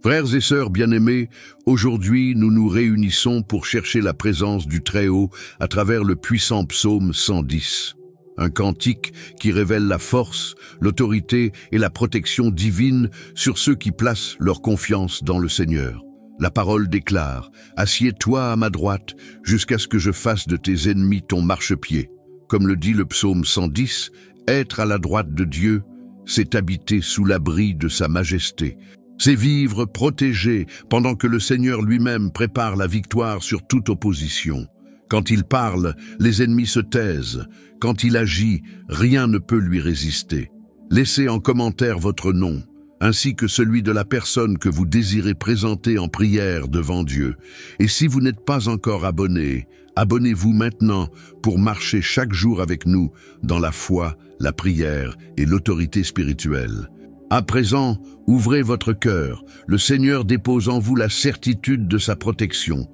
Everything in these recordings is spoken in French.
Frères et sœurs bien-aimés, aujourd'hui nous nous réunissons pour chercher la présence du Très-Haut à travers le puissant psaume 110. Un cantique qui révèle la force, l'autorité et la protection divine sur ceux qui placent leur confiance dans le Seigneur. La parole déclare « Assieds-toi à ma droite jusqu'à ce que je fasse de tes ennemis ton marchepied ». Comme le dit le psaume 110, être à la droite de Dieu, c'est habiter sous l'abri de sa majesté. C'est vivre protégé pendant que le Seigneur lui-même prépare la victoire sur toute opposition. Quand il parle, les ennemis se taisent. Quand il agit, rien ne peut lui résister. Laissez en commentaire votre nom, ainsi que celui de la personne que vous désirez présenter en prière devant Dieu. Et si vous n'êtes pas encore abonné, abonnez-vous maintenant pour marcher chaque jour avec nous dans la foi, la prière et l'autorité spirituelle. À présent, ouvrez votre cœur. Le Seigneur dépose en vous la certitude de sa protection.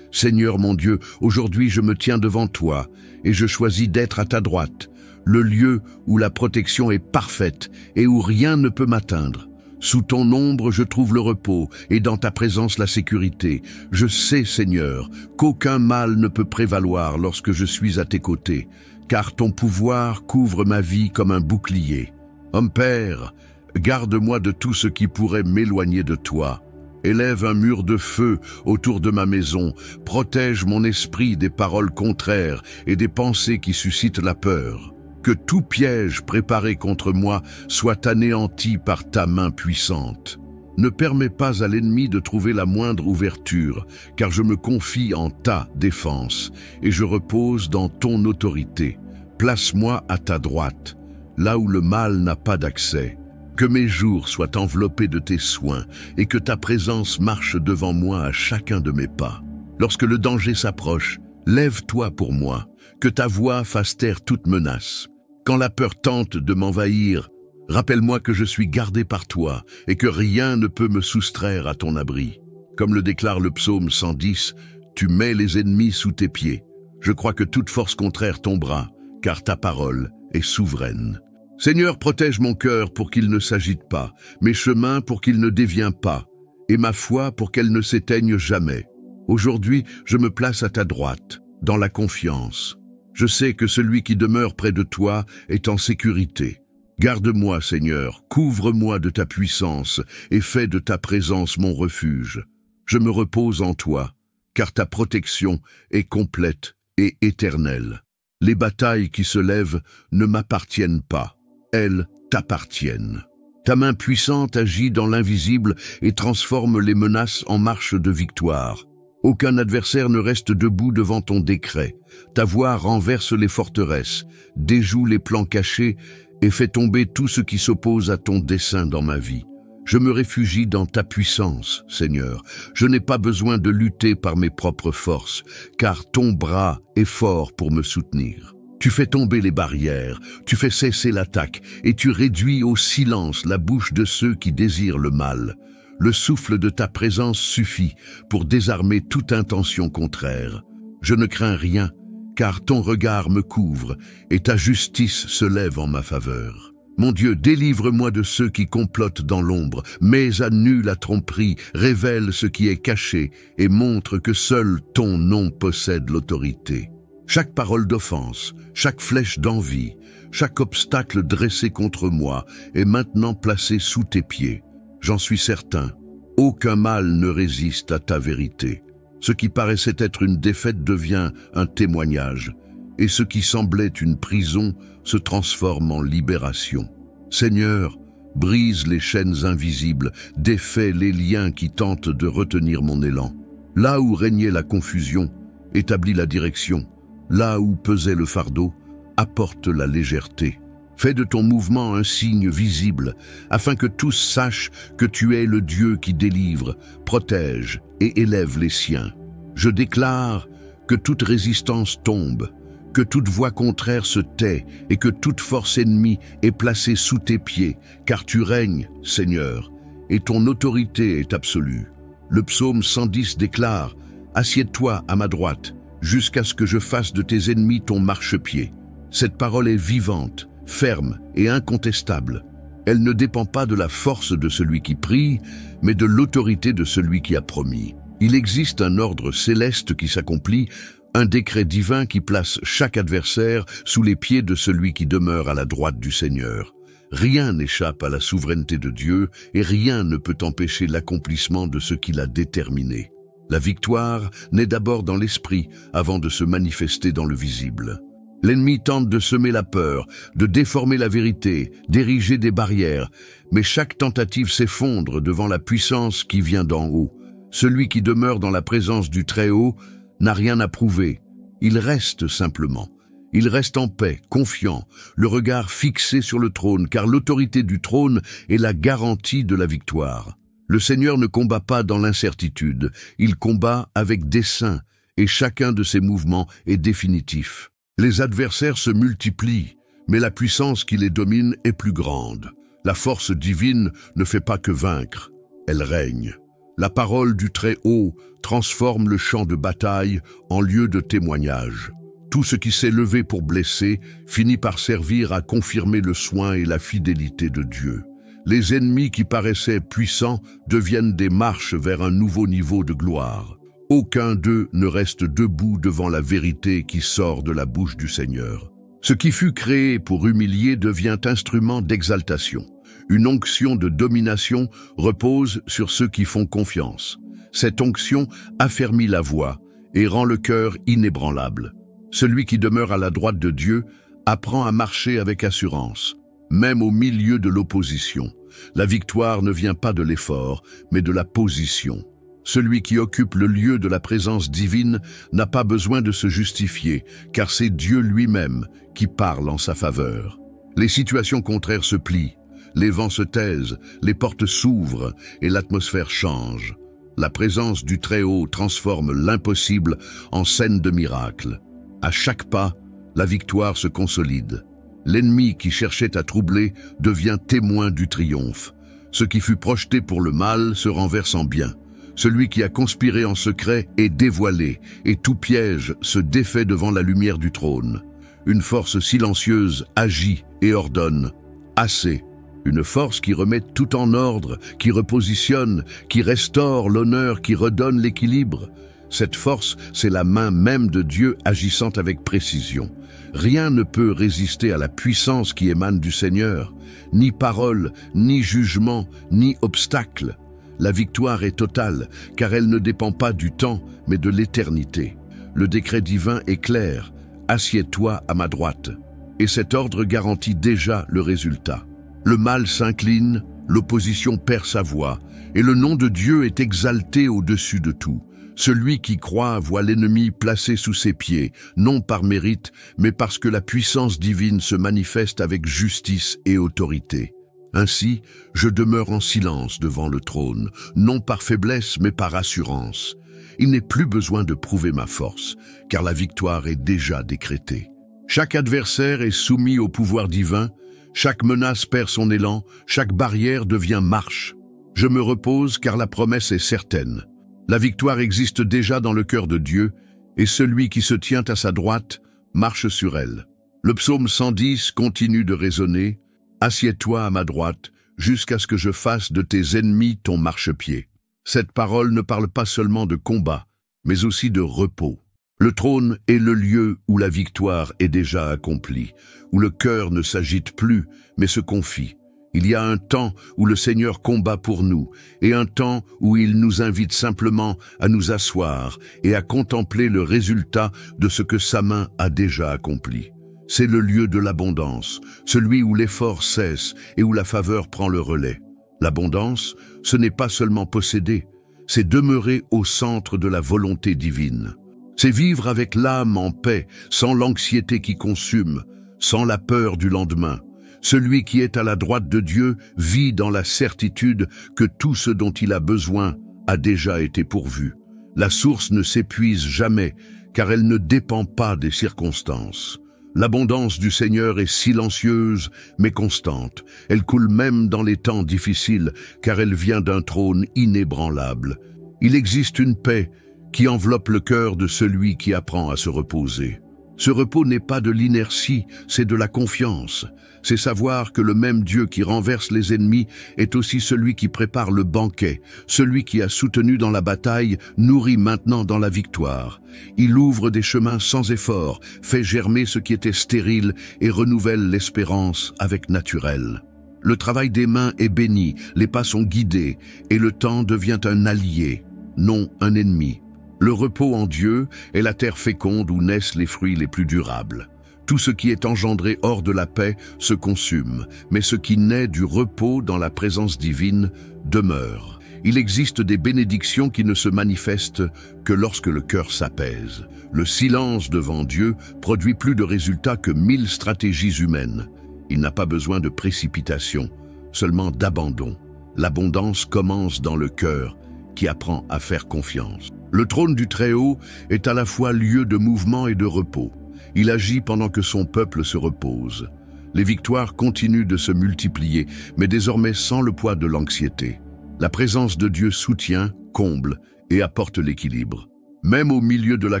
Seigneur mon Dieu, aujourd'hui je me tiens devant toi et je choisis d'être à ta droite, le lieu où la protection est parfaite et où rien ne peut m'atteindre. Sous ton ombre je trouve le repos et dans ta présence la sécurité. Je sais, Seigneur, qu'aucun mal ne peut prévaloir lorsque je suis à tes côtés, car ton pouvoir couvre ma vie comme un bouclier. Homme Père, garde-moi de tout ce qui pourrait m'éloigner de toi. Élève un mur de feu autour de ma maison, protège mon esprit des paroles contraires et des pensées qui suscitent la peur. Que tout piège préparé contre moi soit anéanti par ta main puissante. Ne permets pas à l'ennemi de trouver la moindre ouverture, car je me confie en ta défense et je repose dans ton autorité. Place-moi à ta droite, là où le mal n'a pas d'accès. Que mes jours soient enveloppés de tes soins et que ta présence marche devant moi à chacun de mes pas. Lorsque le danger s'approche, lève-toi pour moi, que ta voix fasse taire toute menace. Quand la peur tente de m'envahir, rappelle-moi que je suis gardé par toi et que rien ne peut me soustraire à ton abri. Comme le déclare le psaume 110, tu mets les ennemis sous tes pieds. Je crois que toute force contraire tombera, car ta parole est souveraine. Seigneur, protège mon cœur pour qu'il ne s'agite pas, mes chemins pour qu'il ne dévient pas, et ma foi pour qu'elle ne s'éteigne jamais. Aujourd'hui, je me place à ta droite, dans la confiance. Je sais que celui qui demeure près de toi est en sécurité. Garde-moi, Seigneur, couvre-moi de ta puissance et fais de ta présence mon refuge. Je me repose en toi, car ta protection est complète et éternelle. Les batailles qui se lèvent ne m'appartiennent pas. Elles t'appartiennent. Ta main puissante agit dans l'invisible et transforme les menaces en marche de victoire. Aucun adversaire ne reste debout devant ton décret. Ta voix renverse les forteresses, déjoue les plans cachés et fait tomber tout ce qui s'oppose à ton dessein dans ma vie. Je me réfugie dans ta puissance, Seigneur. Je n'ai pas besoin de lutter par mes propres forces, car ton bras est fort pour me soutenir. Tu fais tomber les barrières, tu fais cesser l'attaque et tu réduis au silence la bouche de ceux qui désirent le mal. Le souffle de ta présence suffit pour désarmer toute intention contraire. Je ne crains rien, car ton regard me couvre et ta justice se lève en ma faveur. Mon Dieu, délivre-moi de ceux qui complotent dans l'ombre, mets à nu la tromperie, révèle ce qui est caché et montre que seul ton nom possède l'autorité. Chaque parole d'offense, chaque flèche d'envie, chaque obstacle dressé contre moi est maintenant placé sous tes pieds. J'en suis certain, aucun mal ne résiste à ta vérité. Ce qui paraissait être une défaite devient un témoignage, et ce qui semblait une prison se transforme en libération. Seigneur, brise les chaînes invisibles, défais les liens qui tentent de retenir mon élan. Là où régnait la confusion, établis la direction. Là où pesait le fardeau, apporte la légèreté. Fais de ton mouvement un signe visible, afin que tous sachent que tu es le Dieu qui délivre, protège et élève les siens. Je déclare que toute résistance tombe, que toute voix contraire se tait et que toute force ennemie est placée sous tes pieds, car tu règnes, Seigneur, et ton autorité est absolue. Le psaume 110 déclare « Assieds-toi à ma droite, jusqu'à ce que je fasse de tes ennemis ton marchepied. » Cette parole est vivante, ferme et incontestable. Elle ne dépend pas de la force de celui qui prie, mais de l'autorité de celui qui a promis. Il existe un ordre céleste qui s'accomplit, un décret divin qui place chaque adversaire sous les pieds de celui qui demeure à la droite du Seigneur. Rien n'échappe à la souveraineté de Dieu et rien ne peut empêcher l'accomplissement de ce qu'il a déterminé. La victoire naît d'abord dans l'esprit avant de se manifester dans le visible. L'ennemi tente de semer la peur, de déformer la vérité, d'ériger des barrières, mais chaque tentative s'effondre devant la puissance qui vient d'en haut. Celui qui demeure dans la présence du Très-Haut n'a rien à prouver. Il reste simplement. Il reste en paix, confiant, le regard fixé sur le trône, car l'autorité du trône est la garantie de la victoire. Le Seigneur ne combat pas dans l'incertitude, il combat avec dessein, et chacun de ses mouvements est définitif. Les adversaires se multiplient, mais la puissance qui les domine est plus grande. La force divine ne fait pas que vaincre, elle règne. La parole du Très-Haut transforme le champ de bataille en lieu de témoignage. Tout ce qui s'est levé pour blesser finit par servir à confirmer le soin et la fidélité de Dieu. Les ennemis qui paraissaient puissants deviennent des marches vers un nouveau niveau de gloire. Aucun d'eux ne reste debout devant la vérité qui sort de la bouche du Seigneur. Ce qui fut créé pour humilier devient instrument d'exaltation. Une onction de domination repose sur ceux qui font confiance. Cette onction affermit la voix et rend le cœur inébranlable. Celui qui demeure à la droite de Dieu apprend à marcher avec assurance, même au milieu de l'opposition. La victoire ne vient pas de l'effort, mais de la position. Celui qui occupe le lieu de la présence divine n'a pas besoin de se justifier, car c'est Dieu lui-même qui parle en sa faveur. Les situations contraires se plient, les vents se taisent, les portes s'ouvrent et l'atmosphère change. La présence du Très-Haut transforme l'impossible en scène de miracle. À chaque pas, la victoire se consolide. L'ennemi qui cherchait à troubler devient témoin du triomphe. Ce qui fut projeté pour le mal se renverse en bien. Celui qui a conspiré en secret est dévoilé, et tout piège se défait devant la lumière du trône. Une force silencieuse agit et ordonne. Assez. Une force qui remet tout en ordre, qui repositionne, qui restaure l'honneur, qui redonne l'équilibre. Cette force, c'est la main même de Dieu agissant avec précision. Rien ne peut résister à la puissance qui émane du Seigneur. Ni parole, ni jugement, ni obstacle. La victoire est totale, car elle ne dépend pas du temps, mais de l'éternité. Le décret divin est clair. Assieds-toi à ma droite. Et cet ordre garantit déjà le résultat. Le mal s'incline, l'opposition perd sa voix, et le nom de Dieu est exalté au-dessus de tout. Celui qui croit voit l'ennemi placé sous ses pieds, non par mérite, mais parce que la puissance divine se manifeste avec justice et autorité. Ainsi, je demeure en silence devant le trône, non par faiblesse, mais par assurance. Il n'est plus besoin de prouver ma force, car la victoire est déjà décrétée. Chaque adversaire est soumis au pouvoir divin, chaque menace perd son élan, chaque barrière devient marche. Je me repose car la promesse est certaine. La victoire existe déjà dans le cœur de Dieu, et celui qui se tient à sa droite marche sur elle. Le psaume 110 continue de résonner. « Assieds-toi à ma droite, jusqu'à ce que je fasse de tes ennemis ton marchepied. » Cette parole ne parle pas seulement de combat, mais aussi de repos. Le trône est le lieu où la victoire est déjà accomplie, où le cœur ne s'agite plus, mais se confie. Il y a un temps où le Seigneur combat pour nous, et un temps où il nous invite simplement à nous asseoir et à contempler le résultat de ce que sa main a déjà accompli. C'est le lieu de l'abondance, celui où l'effort cesse et où la faveur prend le relais. L'abondance, ce n'est pas seulement posséder, c'est demeurer au centre de la volonté divine. C'est vivre avec l'âme en paix, sans l'anxiété qui consume, sans la peur du lendemain. Celui qui est à la droite de Dieu vit dans la certitude que tout ce dont il a besoin a déjà été pourvu. La source ne s'épuise jamais, car elle ne dépend pas des circonstances. L'abondance du Seigneur est silencieuse, mais constante. Elle coule même dans les temps difficiles, car elle vient d'un trône inébranlable. Il existe une paix qui enveloppe le cœur de celui qui apprend à se reposer. Ce repos n'est pas de l'inertie, c'est de la confiance. C'est savoir que le même Dieu qui renverse les ennemis est aussi celui qui prépare le banquet, celui qui a soutenu dans la bataille, nourrit maintenant dans la victoire. Il ouvre des chemins sans effort, fait germer ce qui était stérile et renouvelle l'espérance avec naturel. Le travail des mains est béni, les pas sont guidés, et le temps devient un allié, non un ennemi. Le repos en Dieu est la terre féconde où naissent les fruits les plus durables. Tout ce qui est engendré hors de la paix se consume, mais ce qui naît du repos dans la présence divine demeure. Il existe des bénédictions qui ne se manifestent que lorsque le cœur s'apaise. Le silence devant Dieu produit plus de résultats que 1000 stratégies humaines. Il n'a pas besoin de précipitation, seulement d'abandon. L'abondance commence dans le cœur, qui apprend à faire confiance. Le trône du Très-Haut est à la fois lieu de mouvement et de repos. Il agit pendant que son peuple se repose. Les victoires continuent de se multiplier, mais désormais sans le poids de l'anxiété. La présence de Dieu soutient, comble et apporte l'équilibre. Même au milieu de la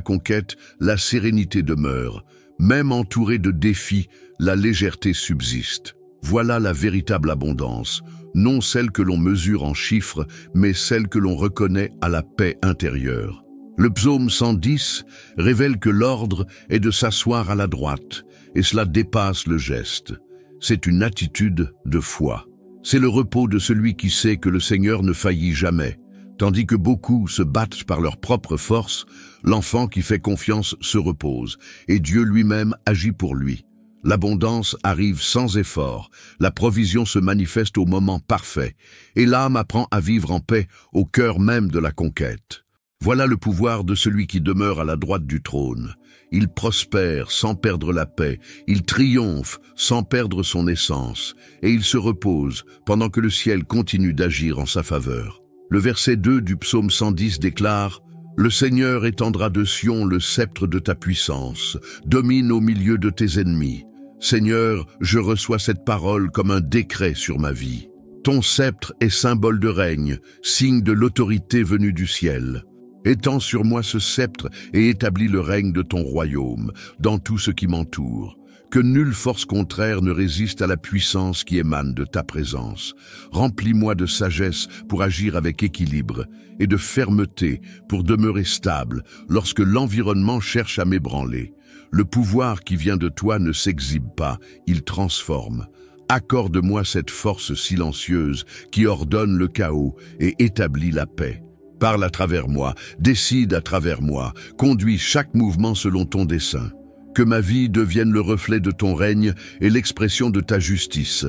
conquête, la sérénité demeure. Même entouré de défis, la légèreté subsiste. Voilà la véritable abondance, non celle que l'on mesure en chiffres, mais celle que l'on reconnaît à la paix intérieure. Le psaume 110 révèle que l'ordre est de s'asseoir à la droite, et cela dépasse le geste. C'est une attitude de foi. C'est le repos de celui qui sait que le Seigneur ne faillit jamais. Tandis que beaucoup se battent par leur propre force, l'enfant qui fait confiance se repose, et Dieu lui-même agit pour lui. L'abondance arrive sans effort, la provision se manifeste au moment parfait, et l'âme apprend à vivre en paix au cœur même de la conquête. Voilà le pouvoir de celui qui demeure à la droite du trône. Il prospère sans perdre la paix, il triomphe sans perdre son essence, et il se repose pendant que le ciel continue d'agir en sa faveur. Le verset 2 du psaume 110 déclare « Le Seigneur étendra de Sion le sceptre de ta puissance, domine au milieu de tes ennemis. Seigneur, je reçois cette parole comme un décret sur ma vie. Ton sceptre est symbole de règne, signe de l'autorité venue du ciel. Étends sur moi ce sceptre et établis le règne de ton royaume, dans tout ce qui m'entoure. Que nulle force contraire ne résiste à la puissance qui émane de ta présence. Remplis-moi de sagesse pour agir avec équilibre et de fermeté pour demeurer stable lorsque l'environnement cherche à m'ébranler. Le pouvoir qui vient de toi ne s'exhibe pas, il transforme. Accorde-moi cette force silencieuse qui ordonne le chaos et établit la paix. Parle à travers moi, décide à travers moi, conduis chaque mouvement selon ton dessein. Que ma vie devienne le reflet de ton règne et l'expression de ta justice.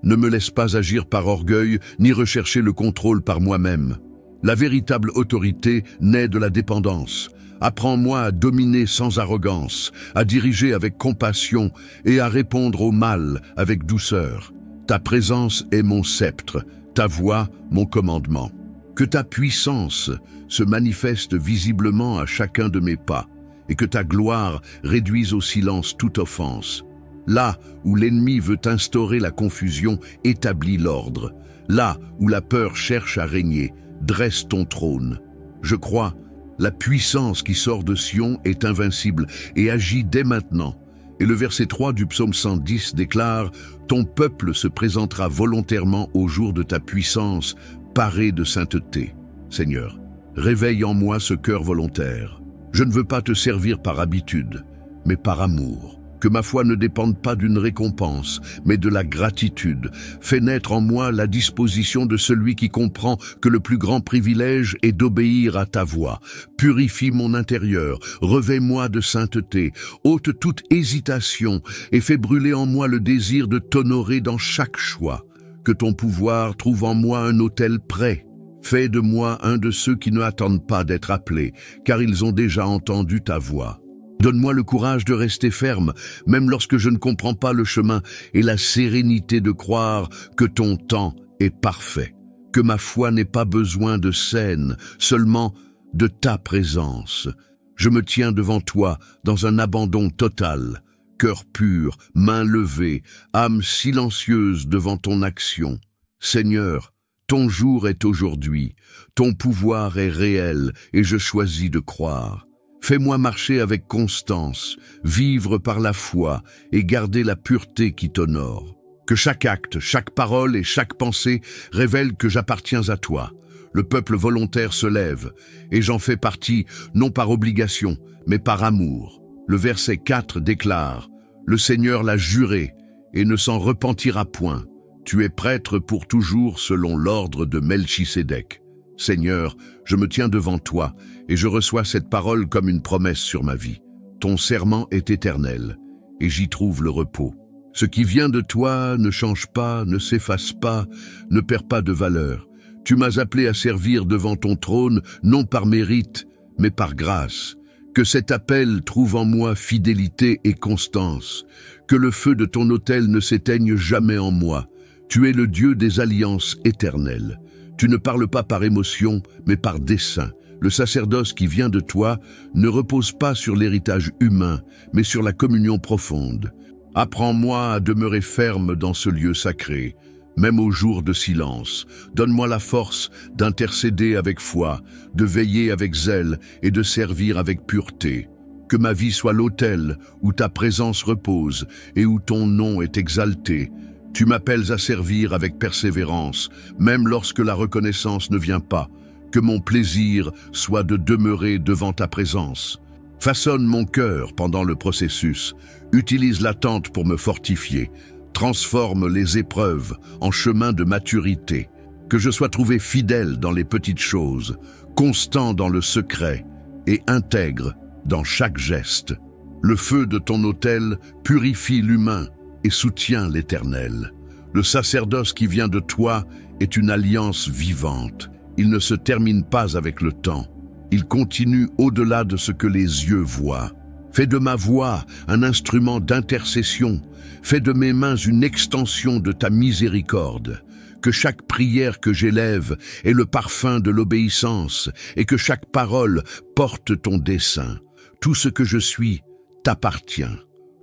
Ne me laisse pas agir par orgueil, ni rechercher le contrôle par moi-même. La véritable autorité naît de la dépendance. Apprends-moi à dominer sans arrogance, à diriger avec compassion et à répondre au mal avec douceur. Ta présence est mon sceptre, ta voix mon commandement. Que ta puissance se manifeste visiblement à chacun de mes pas, et que ta gloire réduise au silence toute offense. Là où l'ennemi veut instaurer la confusion, établis l'ordre. Là où la peur cherche à régner, dresse ton trône. Je crois, la puissance qui sort de Sion est invincible et agit dès maintenant. Et le verset 3 du psaume 110 déclare « Ton peuple se présentera volontairement au jour de ta puissance, paré de sainteté. Seigneur, réveille en moi ce cœur volontaire. Je ne veux pas te servir par habitude, mais par amour. Que ma foi ne dépende pas d'une récompense, mais de la gratitude. Fais naître en moi la disposition de celui qui comprend que le plus grand privilège est d'obéir à ta voix. Purifie mon intérieur, revêt-moi de sainteté, ôte toute hésitation et fais brûler en moi le désir de t'honorer dans chaque choix. Que ton pouvoir trouve en moi un autel prêt. Fais de moi un de ceux qui ne attendent pas d'être appelés, car ils ont déjà entendu ta voix. Donne-moi le courage de rester ferme, même lorsque je ne comprends pas le chemin, et la sérénité de croire que ton temps est parfait. Que ma foi n'ait pas besoin de scènes, seulement de ta présence. Je me tiens devant toi dans un abandon total, cœur pur, main levée, âme silencieuse devant ton action. Seigneur, ton jour est aujourd'hui, ton pouvoir est réel et je choisis de croire. Fais-moi marcher avec constance, vivre par la foi et garder la pureté qui t'honore. Que chaque acte, chaque parole et chaque pensée révèlent que j'appartiens à toi. Le peuple volontaire se lève, et j'en fais partie, non par obligation, mais par amour. Le verset 4 déclare « Le Seigneur l'a juré, et ne s'en repentira point. Tu es prêtre pour toujours selon l'ordre de Melchisédek. Seigneur, je me tiens devant toi, et je reçois cette parole comme une promesse sur ma vie. Ton serment est éternel, et j'y trouve le repos. Ce qui vient de toi ne change pas, ne s'efface pas, ne perd pas de valeur. Tu m'as appelé à servir devant ton trône, non par mérite, mais par grâce. Que cet appel trouve en moi fidélité et constance. Que le feu de ton autel ne s'éteigne jamais en moi. Tu es le Dieu des alliances éternelles. Tu ne parles pas par émotion, mais par dessein. Le sacerdoce qui vient de toi ne repose pas sur l'héritage humain, mais sur la communion profonde. Apprends-moi à demeurer ferme dans ce lieu sacré, même au jour de silence. Donne-moi la force d'intercéder avec foi, de veiller avec zèle et de servir avec pureté. Que ma vie soit l'autel où ta présence repose et où ton nom est exalté. Tu m'appelles à servir avec persévérance, même lorsque la reconnaissance ne vient pas. Que mon plaisir soit de demeurer devant ta présence. Façonne mon cœur pendant le processus. Utilise l'attente pour me fortifier. Transforme les épreuves en chemin de maturité. Que je sois trouvé fidèle dans les petites choses, constant dans le secret et intègre dans chaque geste. Le feu de ton autel purifie l'humain et soutient l'Éternel. Le sacerdoce qui vient de toi est une alliance vivante. Il ne se termine pas avec le temps. Il continue au-delà de ce que les yeux voient. Fais de ma voix un instrument d'intercession. Fais de mes mains une extension de ta miséricorde. Que chaque prière que j'élève ait le parfum de l'obéissance et que chaque parole porte ton dessein. Tout ce que je suis t'appartient.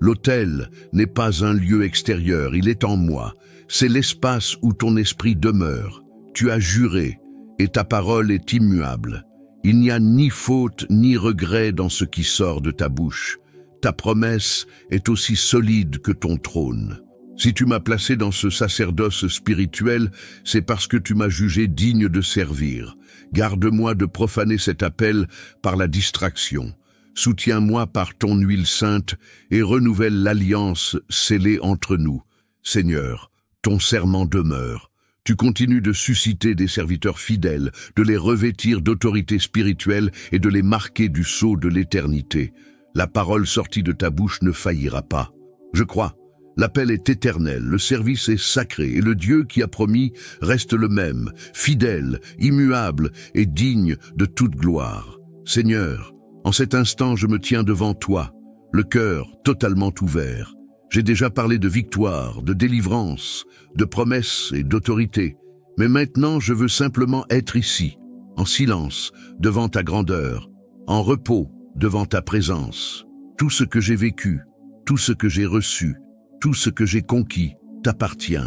L'autel n'est pas un lieu extérieur, il est en moi. C'est l'espace où ton esprit demeure. Tu as juré et ta parole est immuable. Il n'y a ni faute ni regret dans ce qui sort de ta bouche. Ta promesse est aussi solide que ton trône. Si tu m'as placé dans ce sacerdoce spirituel, c'est parce que tu m'as jugé digne de servir. Garde-moi de profaner cet appel par la distraction. Soutiens-moi par ton huile sainte et renouvelle l'alliance scellée entre nous. Seigneur, ton serment demeure. Tu continues de susciter des serviteurs fidèles, de les revêtir d'autorité spirituelle et de les marquer du sceau de l'éternité. La parole sortie de ta bouche ne faillira pas. Je crois, l'appel est éternel, le service est sacré et le Dieu qui a promis reste le même, fidèle, immuable et digne de toute gloire. Seigneur, en cet instant je me tiens devant toi, le cœur totalement ouvert. J'ai déjà parlé de victoire, de délivrance, de promesses et d'autorité. Mais maintenant, je veux simplement être ici, en silence, devant ta grandeur, en repos, devant ta présence. Tout ce que j'ai vécu, tout ce que j'ai reçu, tout ce que j'ai conquis, t'appartient.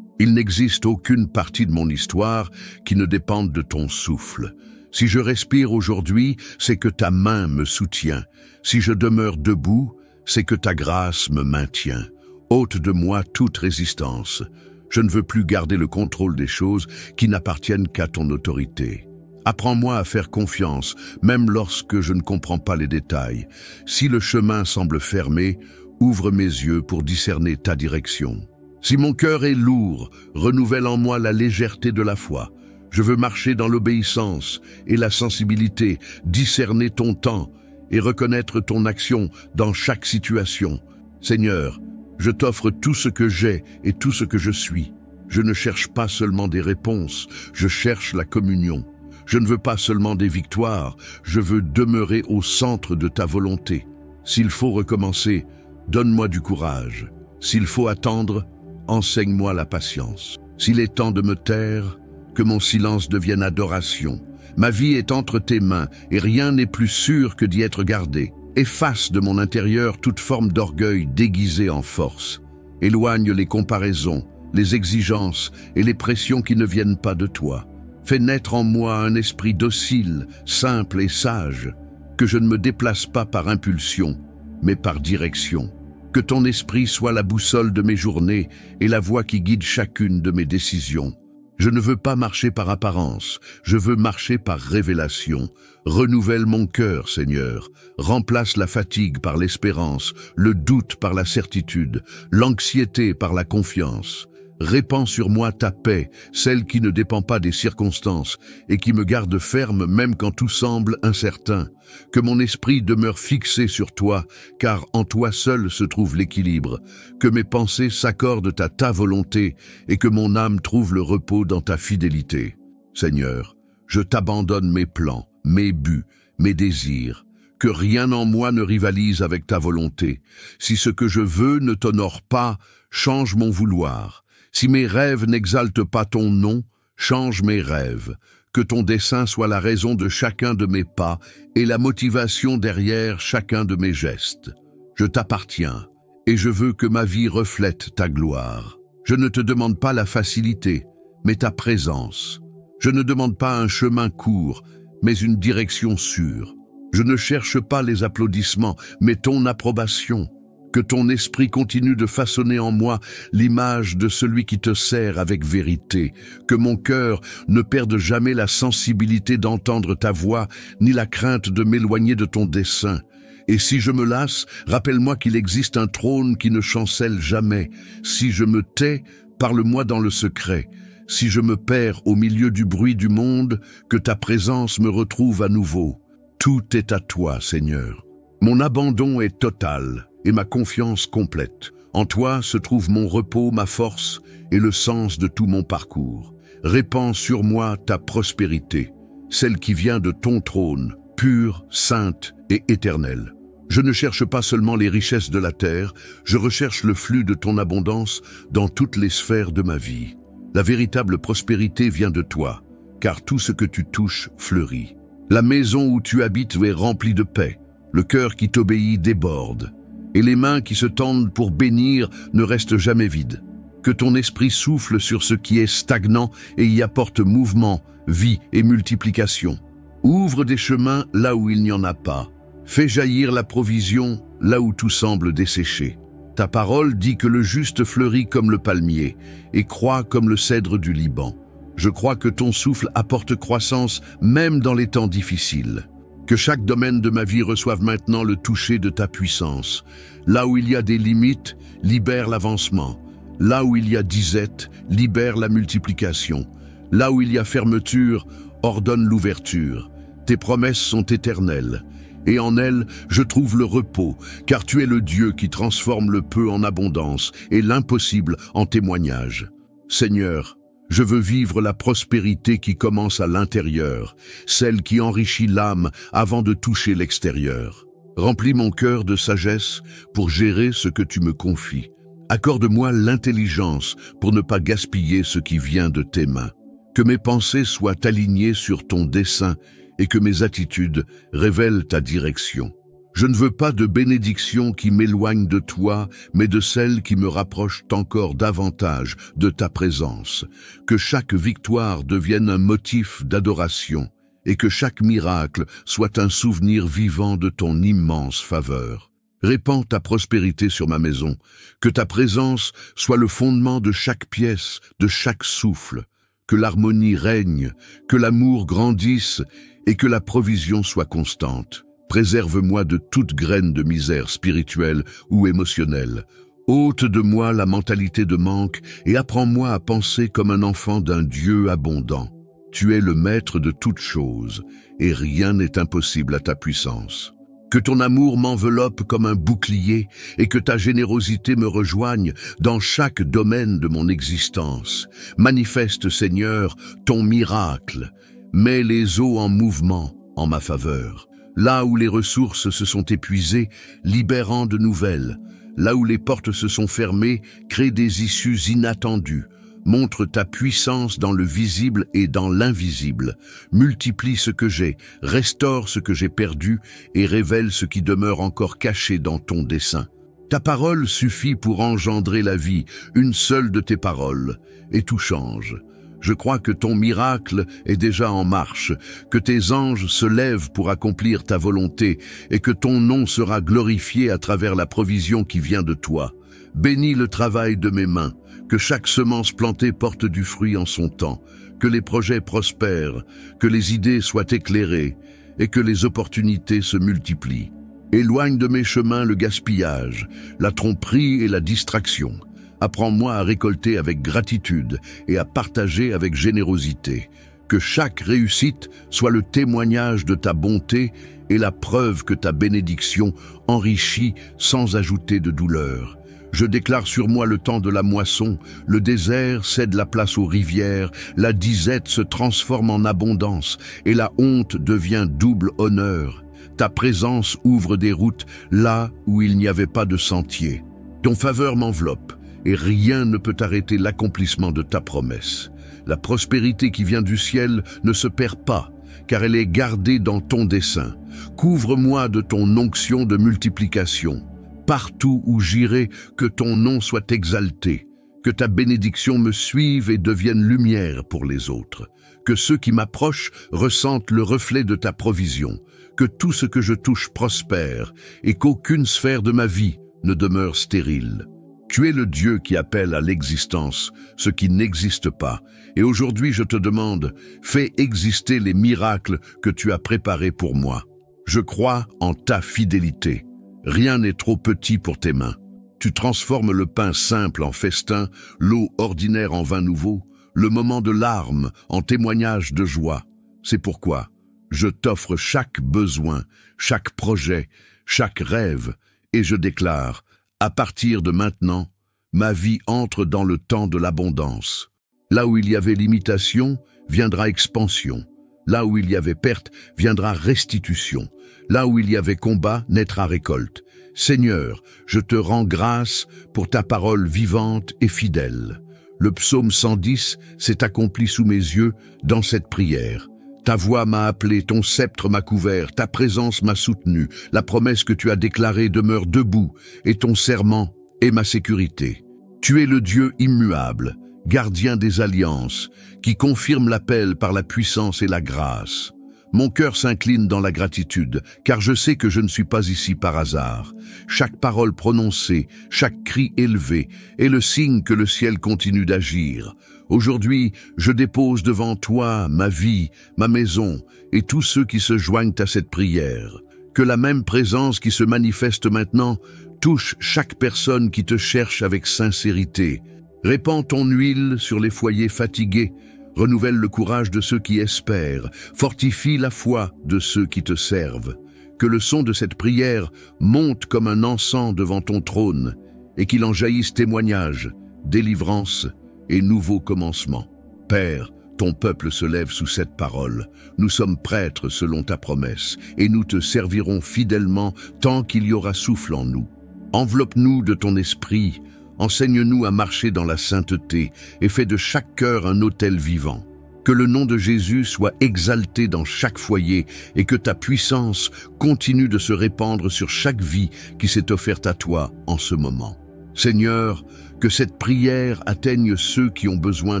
Il n'existe aucune partie de mon histoire qui ne dépende de ton souffle. Si je respire aujourd'hui, c'est que ta main me soutient. Si je demeure debout, c'est que ta grâce me maintient. Ôte de moi toute résistance. Je ne veux plus garder le contrôle des choses qui n'appartiennent qu'à ton autorité. Apprends-moi à faire confiance, même lorsque je ne comprends pas les détails. Si le chemin semble fermé, ouvre mes yeux pour discerner ta direction. Si mon cœur est lourd, renouvelle en moi la légèreté de la foi. Je veux marcher dans l'obéissance et la sensibilité, discerner ton temps et reconnaître ton action dans chaque situation. Seigneur, je t'offre tout ce que j'ai et tout ce que je suis. Je ne cherche pas seulement des réponses, je cherche la communion. Je ne veux pas seulement des victoires, je veux demeurer au centre de ta volonté. S'il faut recommencer, donne-moi du courage. S'il faut attendre, enseigne-moi la patience. S'il est temps de me taire, que mon silence devienne adoration. Ma vie est entre tes mains et rien n'est plus sûr que d'y être gardé. Efface de mon intérieur toute forme d'orgueil déguisé en force. Éloigne les comparaisons, les exigences et les pressions qui ne viennent pas de toi. Fais naître en moi un esprit docile, simple et sage. que je ne me déplace pas par impulsion, mais par direction. Que ton esprit soit la boussole de mes journées et la voie qui guide chacune de mes décisions. Je ne veux pas marcher par apparence, je veux marcher par révélation. Renouvelle mon cœur, Seigneur. Remplace la fatigue par l'espérance, le doute par la certitude, l'anxiété par la confiance. Répands sur moi ta paix, celle qui ne dépend pas des circonstances et qui me garde ferme même quand tout semble incertain. Que mon esprit demeure fixé sur toi, car en toi seul se trouve l'équilibre. Que mes pensées s'accordent à ta volonté et que mon âme trouve le repos dans ta fidélité. Seigneur, je t'abandonne mes plans, mes buts, mes désirs. Que rien en moi ne rivalise avec ta volonté. Si ce que je veux ne t'honore pas, change mon vouloir. Si mes rêves n'exaltent pas ton nom, change mes rêves. Que ton dessein soit la raison de chacun de mes pas et la motivation derrière chacun de mes gestes. Je t'appartiens et je veux que ma vie reflète ta gloire. Je ne te demande pas la facilité, mais ta présence. Je ne demande pas un chemin court, mais une direction sûre. Je ne cherche pas les applaudissements, mais ton approbation. Que ton esprit continue de façonner en moi l'image de celui qui te sert avec vérité. Que mon cœur ne perde jamais la sensibilité d'entendre ta voix, ni la crainte de m'éloigner de ton dessein. Et si je me lasse, rappelle-moi qu'il existe un trône qui ne chancelle jamais. Si je me tais, parle-moi dans le secret. Si je me perds au milieu du bruit du monde, que ta présence me retrouve à nouveau. Tout est à toi, Seigneur. Mon abandon est total et ma confiance complète. En toi se trouve mon repos, ma force et le sens de tout mon parcours. Répands sur moi ta prospérité, celle qui vient de ton trône, pure, sainte et éternelle. Je ne cherche pas seulement les richesses de la terre, je recherche le flux de ton abondance dans toutes les sphères de ma vie. La véritable prospérité vient de toi, car tout ce que tu touches fleurit. La maison où tu habites est remplie de paix, le cœur qui t'obéit déborde. Et les mains qui se tendent pour bénir ne restent jamais vides. Que ton esprit souffle sur ce qui est stagnant et y apporte mouvement, vie et multiplication. Ouvre des chemins là où il n'y en a pas. Fais jaillir la provision là où tout semble desséché. Ta parole dit que le juste fleurit comme le palmier et croît comme le cèdre du Liban. Je crois que ton souffle apporte croissance même dans les temps difficiles. Que chaque domaine de ma vie reçoive maintenant le toucher de ta puissance. Là où il y a des limites, libère l'avancement. Là où il y a disette, libère la multiplication. Là où il y a fermeture, ordonne l'ouverture. Tes promesses sont éternelles. Et en elles, je trouve le repos, car tu es le Dieu qui transforme le peu en abondance et l'impossible en témoignage. Seigneur, je veux vivre la prospérité qui commence à l'intérieur, celle qui enrichit l'âme avant de toucher l'extérieur. Remplis mon cœur de sagesse pour gérer ce que tu me confies. Accorde-moi l'intelligence pour ne pas gaspiller ce qui vient de tes mains. Que mes pensées soient alignées sur ton dessein et que mes attitudes révèlent ta direction. Je ne veux pas de bénédictions qui m'éloignent de toi, mais de celles qui me rapprochent encore davantage de ta présence. Que chaque victoire devienne un motif d'adoration et que chaque miracle soit un souvenir vivant de ton immense faveur. Répands ta prospérité sur ma maison, que ta présence soit le fondement de chaque pièce, de chaque souffle. Que l'harmonie règne, que l'amour grandisse et que la provision soit constante. Préserve-moi de toute graine de misère spirituelle ou émotionnelle. Ôte de moi la mentalité de manque et apprends-moi à penser comme un enfant d'un Dieu abondant. Tu es le maître de toutes choses et rien n'est impossible à ta puissance. Que ton amour m'enveloppe comme un bouclier et que ta générosité me rejoigne dans chaque domaine de mon existence. Manifeste, Seigneur, ton miracle. Mets les eaux en mouvement en ma faveur. Là où les ressources se sont épuisées, libère-en de nouvelles. Là où les portes se sont fermées, crée des issues inattendues. Montre ta puissance dans le visible et dans l'invisible. Multiplie ce que j'ai, restaure ce que j'ai perdu et révèle ce qui demeure encore caché dans ton dessein. Ta parole suffit pour engendrer la vie, une seule de tes paroles, et tout change. Je crois que ton miracle est déjà en marche, que tes anges se lèvent pour accomplir ta volonté et que ton nom sera glorifié à travers la provision qui vient de toi. Bénis le travail de mes mains, que chaque semence plantée porte du fruit en son temps, que les projets prospèrent, que les idées soient éclairées et que les opportunités se multiplient. Éloigne de mes chemins le gaspillage, la tromperie et la distraction. Apprends-moi à récolter avec gratitude et à partager avec générosité. Que chaque réussite soit le témoignage de ta bonté et la preuve que ta bénédiction enrichit sans ajouter de douleur. Je déclare sur moi le temps de la moisson, le désert cède la place aux rivières, la disette se transforme en abondance et la honte devient double honneur. Ta présence ouvre des routes là où il n'y avait pas de sentier. Ton faveur m'enveloppe et rien ne peut arrêter l'accomplissement de ta promesse. La prospérité qui vient du ciel ne se perd pas, car elle est gardée dans ton dessein. Couvre-moi de ton onction de multiplication. Partout où j'irai, que ton nom soit exalté, que ta bénédiction me suive et devienne lumière pour les autres, que ceux qui m'approchent ressentent le reflet de ta provision, que tout ce que je touche prospère et qu'aucune sphère de ma vie ne demeure stérile. Tu es le Dieu qui appelle à l'existence ce qui n'existe pas, et aujourd'hui je te demande, fais exister les miracles que tu as préparés pour moi. Je crois en ta fidélité. Rien n'est trop petit pour tes mains. Tu transformes le pain simple en festin, l'eau ordinaire en vin nouveau, le moment de larmes en témoignage de joie. C'est pourquoi je t'offre chaque besoin, chaque projet, chaque rêve, et je déclare, à partir de maintenant, ma vie entre dans le temps de l'abondance. Là où il y avait limitation, viendra expansion. Là où il y avait perte, viendra restitution. Là où il y avait combat, naîtra récolte. Seigneur, je te rends grâce pour ta parole vivante et fidèle. Le psaume 110 s'est accompli sous mes yeux dans cette prière. Ta voix m'a appelé, ton sceptre m'a couvert, ta présence m'a soutenu, la promesse que tu as déclarée demeure debout, et ton serment est ma sécurité. Tu es le Dieu immuable, gardien des alliances, qui confirme l'appel par la puissance et la grâce. Mon cœur s'incline dans la gratitude, car je sais que je ne suis pas ici par hasard. Chaque parole prononcée, chaque cri élevé est le signe que le ciel continue d'agir. Aujourd'hui, je dépose devant toi ma vie, ma maison et tous ceux qui se joignent à cette prière. Que la même présence qui se manifeste maintenant touche chaque personne qui te cherche avec sincérité. Répands ton huile sur les foyers fatigués, renouvelle le courage de ceux qui espèrent, fortifie la foi de ceux qui te servent. Que le son de cette prière monte comme un encens devant ton trône et qu'il en jaillisse témoignage, délivrance et nouveau commencement. Père, ton peuple se lève sous cette parole. Nous sommes prêtres selon ta promesse et nous te servirons fidèlement tant qu'il y aura souffle en nous. Enveloppe-nous de ton esprit, enseigne-nous à marcher dans la sainteté et fais de chaque cœur un autel vivant. Que le nom de Jésus soit exalté dans chaque foyer et que ta puissance continue de se répandre sur chaque vie qui s'est offerte à toi en ce moment. Seigneur, que cette prière atteigne ceux qui ont besoin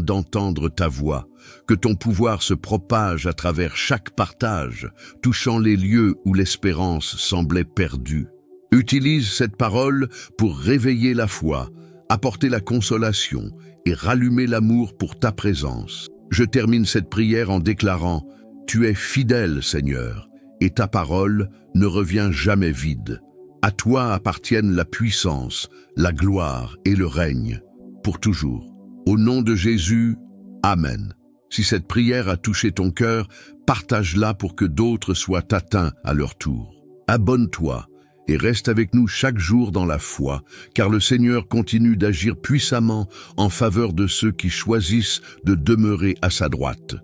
d'entendre ta voix, que ton pouvoir se propage à travers chaque partage, touchant les lieux où l'espérance semblait perdue. Utilise cette parole pour réveiller la foi, apporter la consolation et rallumer l'amour pour ta présence. Je termine cette prière en déclarant « Tu es fidèle, Seigneur, et ta parole ne revient jamais vide. À toi appartiennent la puissance, la gloire et le règne, pour toujours. Au nom de Jésus, Amen. » Si cette prière a touché ton cœur, partage-la pour que d'autres soient atteints à leur tour. Abonne-toi et reste avec nous chaque jour dans la foi, car le Seigneur continue d'agir puissamment en faveur de ceux qui choisissent de demeurer à sa droite.